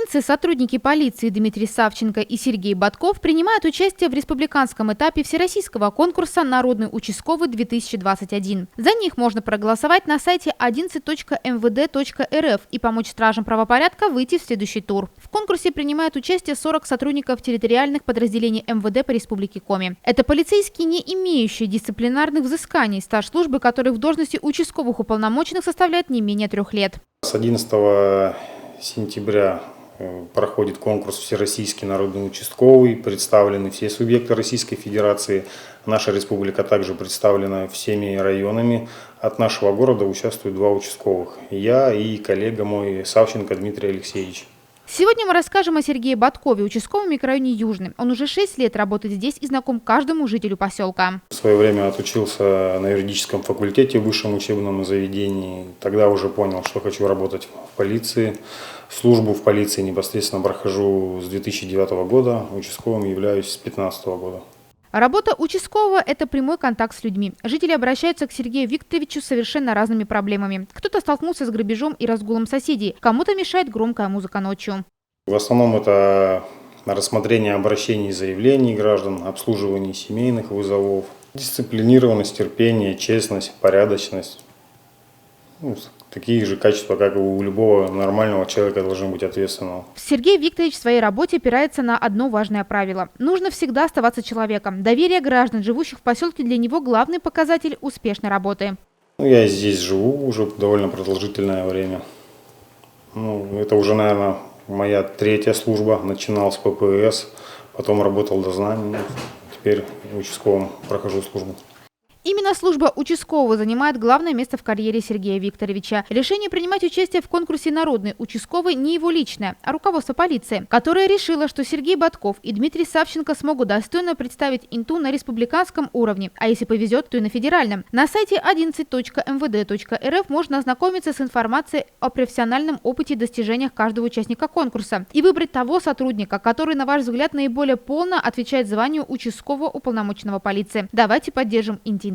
Интинцы, сотрудники полиции Дмитрий Савченко и Сергей Ботков принимают участие в республиканском этапе всероссийского конкурса «Народный участковый-2021». За них можно проголосовать на сайте 11.mvd.rf и помочь стражам правопорядка выйти в следующий тур. В конкурсе принимают участие 40 сотрудников территориальных подразделений МВД по Республике Коми. Это полицейские, не имеющие дисциплинарных взысканий, стаж службы которых в должности участковых уполномоченных составляет не менее 3 лет. С 11 сентября проходит конкурс «Всероссийский народный участковый». Представлены все субъекты Российской Федерации. Наша республика также представлена всеми районами. От нашего города участвуют 2 участковых. Я и коллега мой Савченко Дмитрий Алексеевич. Сегодня мы расскажем о Сергее Боткове, участковом микрорайоне Южный. Он уже 6 лет работает здесь и знаком каждому жителю поселка. В свое время отучился на юридическом факультете в высшем учебном заведении. Тогда уже понял, что хочу работать в полиции. Службу в полиции непосредственно прохожу с 2009 года, участковым являюсь с 2015 года. Работа участкового – это прямой контакт с людьми. Жители обращаются к Сергею Викторовичу с совершенно разными проблемами. Кто-то столкнулся с грабежом и разгулом соседей, кому-то мешает громкая музыка ночью. В основном это рассмотрение обращений и заявлений граждан, обслуживание семейных вызовов, дисциплинированность, терпение, честность, порядочность. Такие же качества, как и у любого нормального человека, должны быть ответственного. Сергей Викторович в своей работе опирается на одно важное правило. Нужно всегда оставаться человеком. Доверие граждан, живущих в поселке, для него главный показатель успешной работы. Я здесь живу уже довольно продолжительное время. Это уже, наверное, моя 3-я служба. Начинал с ППС, потом работал дознанием, теперь участковым прохожу службу. Именно служба участкового занимает главное место в карьере Сергея Викторовича. Решение принимать участие в конкурсе «Народный участковый» не его личное, а руководство полиции, которое решило, что Сергей Ботков и Дмитрий Савченко смогут достойно представить Инту на республиканском уровне, а если повезет, то и на федеральном. На сайте 11.mvd.rf можно ознакомиться с информацией о профессиональном опыте и достижениях каждого участника конкурса и выбрать того сотрудника, который, на ваш взгляд, наиболее полно отвечает званию участкового уполномоченного полиции. Давайте поддержим интинцев.